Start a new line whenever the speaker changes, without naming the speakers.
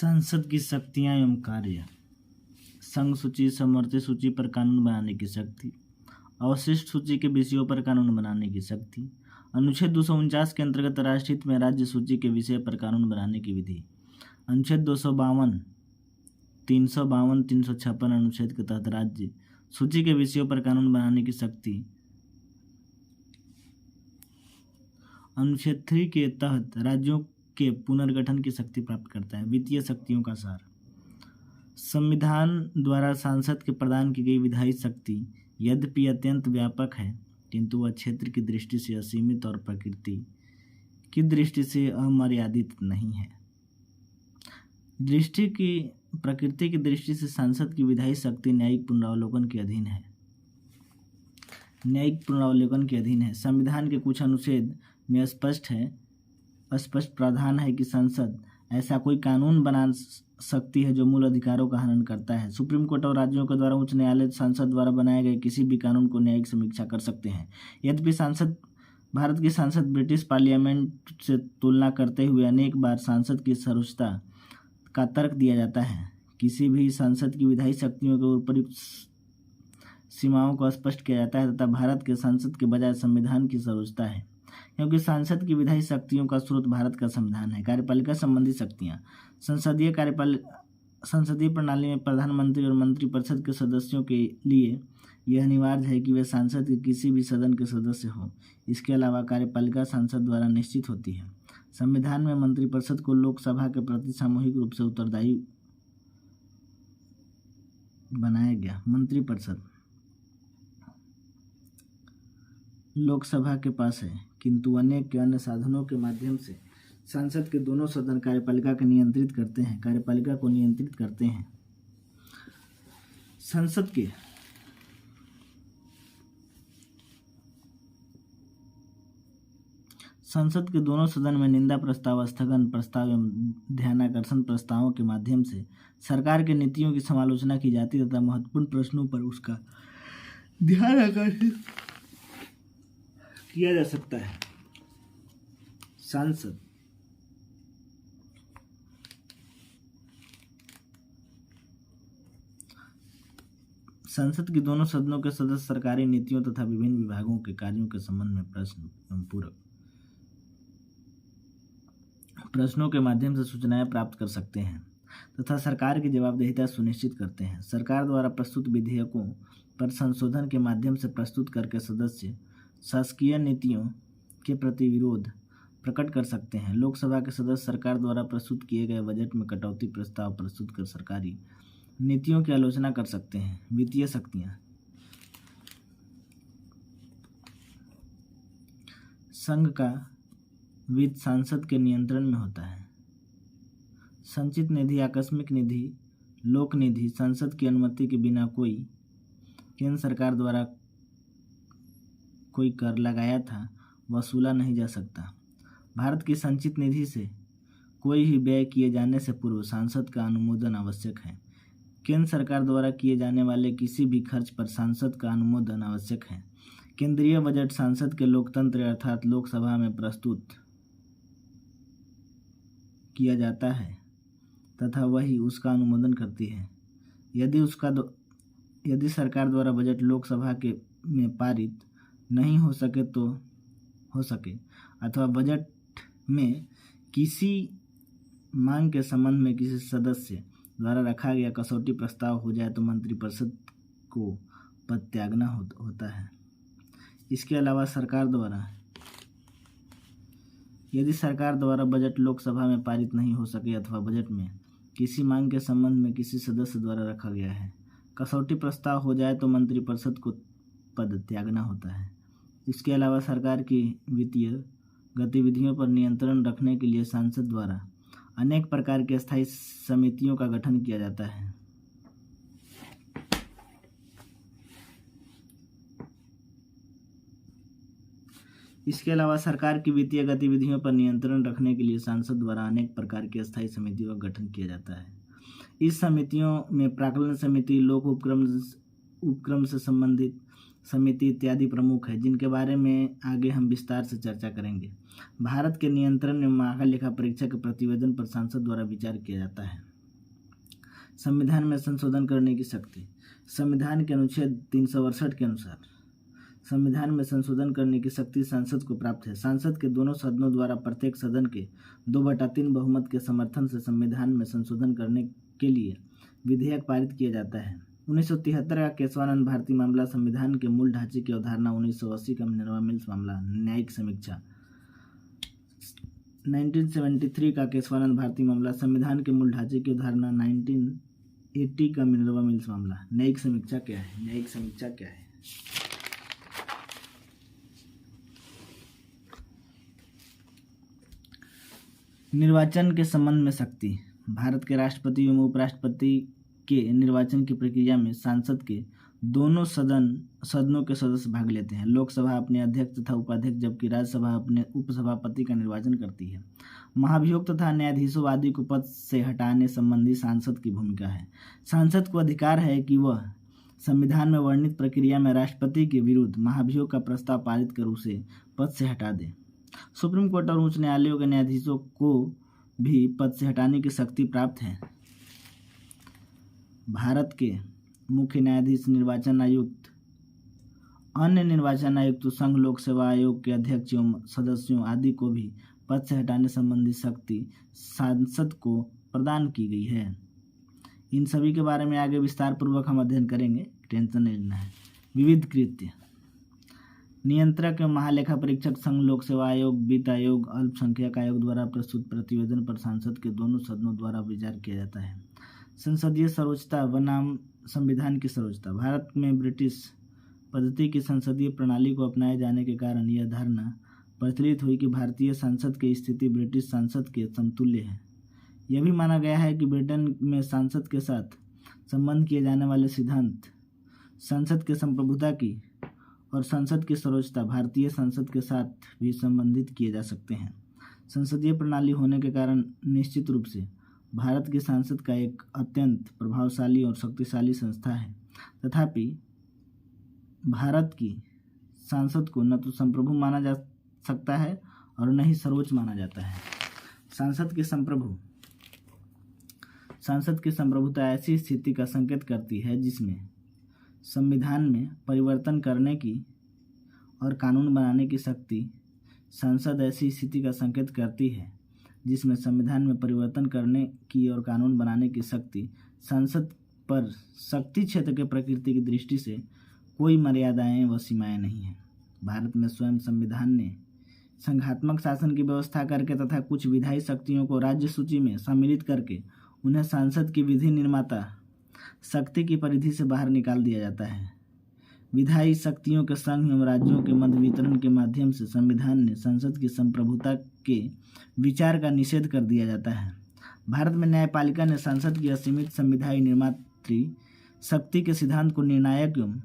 संसद की शक्तियाँ एवं कार्य। संघ सूची, समवर्ती सूची पर कानून बनाने की शक्ति, अवशिष्ट सूची के विषयों पर कानून बनाने की शक्ति, अनुच्छेद 249 के अंतर्गत राष्ट्रीय हित में राज्य सूची के विषय पर कानून बनाने की विधि, अनुच्छेद 252, 352, 356 अनुच्छेद के तहत राज्य सूची के विषयों पर कानून बनाने की शक्ति, अनुच्छेद 3 के तहत राज्यों के पुनर्गठन की शक्ति प्राप्त करता है। वित्तीय शक्तियों का सार। संविधान द्वारा सांसद के प्रदान की गई विधायी शक्ति यद्यपि अत्यंत व्यापक है, किंतु वह क्षेत्र की दृष्टि से असीमित और प्रकृति की दृष्टि से अमर्यादित नहीं है। प्रकृति की दृष्टि से सांसद की विधायी शक्ति न्यायिक पुनरावलोकन के अधीन है। संविधान के कुछ अनुच्छेद में स्पष्ट प्रावधान है कि संसद ऐसा कोई कानून बना सकती है जो मूल अधिकारों का हनन करता है। सुप्रीम कोर्ट और राज्यों के द्वारा उच्च न्यायालय संसद द्वारा बनाए गए किसी भी कानून को न्यायिक समीक्षा कर सकते हैं। यद्यपि भारत की संसद ब्रिटिश पार्लियामेंट से तुलना करते हुए अनेक बार संसद की सर्वोच्चता का तर्क दिया जाता है। किसी भी संसद की विधायी शक्तियों के उपयुक्त सीमाओं को स्पष्ट किया जाता है तथा भारत के संसद के बजाय संविधान की सर्वोच्चता है, क्योंकि संसद की विधायी शक्तियों का स्रोत भारत का संविधान है। कार्यपालिका संबंधी शक्तियाँ। संसदीय प्रणाली में प्रधानमंत्री और मंत्रिपरिषद के सदस्यों के लिए यह अनिवार्य है कि वे संसद के किसी भी सदन के सदस्य हों। इसके अलावा कार्यपालिका संसद द्वारा निश्चित होती है। संविधान में मंत्रिपरिषद को लोकसभा के प्रति सामूहिक रूप से उत्तरदायी बनाया गया। मंत्रिपरिषद लोकसभा के पास है, किंतु अनेक अन्य साधनों के माध्यम से संसद के दोनों सदन कार्यपालिका को नियंत्रित करते हैं। संसद के दोनों सदन में निंदा प्रस्ताव, स्थगन प्रस्ताव एवं ध्यानाकर्षण प्रस्तावों के माध्यम से सरकार की नीतियों की समालोचना की जाती तथा महत्वपूर्ण प्रश्नों पर उसका ध्यान आकर्षित किया जा सकता है। संसद की दोनों सदनों के सदस्य सरकारी नीतियों तथा विभिन्न विभागों के कार्यों के संबंध में प्रश्न एवं पूरक प्रश्नों के माध्यम से सूचनाएं प्राप्त कर सकते हैं तथा सरकार की जवाबदेहिता सुनिश्चित करते हैं। सरकार द्वारा प्रस्तुत विधेयकों पर संशोधन के माध्यम से प्रस्तुत करके सदस्य शासकीय नीतियों के प्रति विरोध प्रकट कर सकते हैं। लोकसभा के सदस्य सरकार द्वारा प्रस्तुत किए गए बजट में कटौती प्रस्ताव प्रस्तुत कर सरकारी नीतियों की आलोचना कर सकते हैं। वित्तीय शक्तियाँ। संघ का वित्त सांसद के नियंत्रण में होता है। संचित निधि, आकस्मिक निधि, लोक निधि संसद की अनुमति के बिना केंद्र सरकार द्वारा कोई कर लगाया था वसूला नहीं जा सकता। भारत की संचित निधि से कोई ही व्यय किए जाने से पूर्व सांसद का अनुमोदन आवश्यक है। केंद्र सरकार द्वारा किए जाने वाले किसी भी खर्च पर सांसद का अनुमोदन आवश्यक है। केंद्रीय बजट सांसद के लोकतंत्र अर्थात लोकसभा में प्रस्तुत किया जाता है तथा वही उसका अनुमोदन करती है। यदि सरकार द्वारा बजट लोकसभा में पारित नहीं हो सके अथवा बजट में किसी मांग के संबंध में किसी सदस्य द्वारा रखा गया कसौटी प्रस्ताव हो जाए तो मंत्रिपरिषद को पद त्यागना होता है। इसके अलावा यदि सरकार द्वारा बजट लोकसभा में पारित नहीं हो सके अथवा बजट में किसी मांग के संबंध में किसी सदस्य द्वारा रखा गया है कसौटी प्रस्ताव हो जाए तो मंत्रिपरिषद को पद त्यागना होता है। इसके अलावा सरकार की वित्तीय गतिविधियों पर नियंत्रण रखने के लिए संसद द्वारा अनेक प्रकार की स्थायी समितियों का गठन किया जाता है। इसके अलावा सरकार की वित्तीय गतिविधियों पर नियंत्रण रखने के लिए संसद द्वारा अनेक प्रकार की स्थायी समितियों का गठन किया जाता है। इस समितियों में प्राक्कलन समिति, लोक उपक्रम से संबंधित समिति इत्यादि प्रमुख है, जिनके बारे में आगे हम विस्तार से चर्चा करेंगे। भारत के नियंत्रण में महालेखा लेखा परीक्षक के प्रतिवेदन पर संसद द्वारा विचार किया जाता है। संविधान में संशोधन करने की शक्ति। संविधान के अनुच्छेद 368 के अनुसार संविधान में संशोधन करने की शक्ति संसद को प्राप्त है। संसद के दोनों सदनों द्वारा प्रत्येक सदन के 2/3 बहुमत के समर्थन से संविधान में संशोधन करने के लिए विधेयक पारित किया जाता है। 1973 का केशवानंद भारती मामला, संविधान के मूल ढांचे की अवधारणा। 1980 का मिनर्वा मिल्स मामला, न्यायिक समीक्षा। 1973 का केशवानंद भारती मामला, संविधान के मूल ढांचे की अवधारणा। 1980 का मिनर्वा मिल्स मामला। न्यायिक समीक्षा क्या है? न्यायिक समीक्षा क्या है? निर्वाचन के संबंध में शक्ति। भारत के राष्ट्रपति एवं उपराष्ट्रपति के निर्वाचन की प्रक्रिया में सांसद के दोनों सदनों के सदस्य भाग लेते हैं। लोकसभा अपने अध्यक्ष तथा उपाध्यक्ष, जबकि राज्यसभा अपने उपसभापति का निर्वाचन करती है। महाभियोग तथा न्यायाधीशों आदि को पद से हटाने संबंधी सांसद की भूमिका है। सांसद को अधिकार है कि वह संविधान में वर्णित प्रक्रिया में राष्ट्रपति के विरुद्ध महाभियोग का प्रस्ताव पारित कर उसे पद से हटा दे। सुप्रीम कोर्ट और उच्च न्यायालयों के न्यायाधीशों को भी पद से हटाने की शक्ति प्राप्त है। भारत के मुख्य न्यायाधीश, निर्वाचन आयुक्त, अन्य निर्वाचन आयुक्त, संघ लोक सेवा आयोग के अध्यक्ष एवं सदस्यों आदि को भी पद से हटाने संबंधी शक्ति सांसद को प्रदान की गई है। इन सभी के बारे में आगे विस्तार पूर्वक हम अध्ययन करेंगे, टेंशन नहीं लेना है। विविध कृत्य। नियंत्रक एवं महालेखा परीक्षक संघ लोक सेवा आयोग, वित्त आयोग, अल्पसंख्यक आयोग द्वारा प्रस्तुत प्रतिवेदन पर संसद के दोनों सदनों द्वारा विचार किया जाता है। संसदीय सर्वोच्चता बनाम संविधान की सर्वोच्चता। भारत में ब्रिटिश पद्धति की संसदीय प्रणाली को अपनाए जाने के कारण यह धारणा प्रचलित हुई कि भारतीय संसद की स्थिति ब्रिटिश संसद के समतुल्य है। यह भी माना गया है कि ब्रिटेन में संसद के साथ संबंध किए जाने वाले सिद्धांत संसद के संप्रभुता की और संसद की सर्वोच्चता भारतीय संसद के साथ भी संबंधित किए जा सकते हैं। संसदीय प्रणाली होने के कारण निश्चित रूप से भारत की संसद का एक अत्यंत प्रभावशाली और शक्तिशाली संस्था है। तथापि भारत की संसद को न तो संप्रभु माना जा सकता है और न ही सर्वोच्च माना जाता है। संसद की संप्रभुता ऐसी स्थिति का संकेत करती है जिसमें संविधान में परिवर्तन करने की और कानून बनाने की शक्ति। संसद ऐसी स्थिति का संकेत करती है जिसमें संविधान में परिवर्तन करने की और कानून बनाने की शक्ति। संसद पर शक्ति क्षेत्र के प्रकृति की दृष्टि से कोई मर्यादाएं व सीमाएं नहीं हैं। भारत में स्वयं संविधान ने संघात्मक शासन की व्यवस्था करके तथा कुछ विधायी शक्तियों को राज्य सूची में सम्मिलित करके उन्हें संसद की विधि निर्माता शक्ति की परिधि से बाहर निकाल दिया जाता है। विधायी शक्तियों के संघ एवं राज्यों के मध्य वितरण के माध्यम से संविधान ने संसद की संप्रभुता के विचार का निषेध कर दिया जाता है। भारत में न्यायपालिका ने संसद की असीमित संविधायी निर्मात्री शक्ति के सिद्धांत को निर्णायक एवं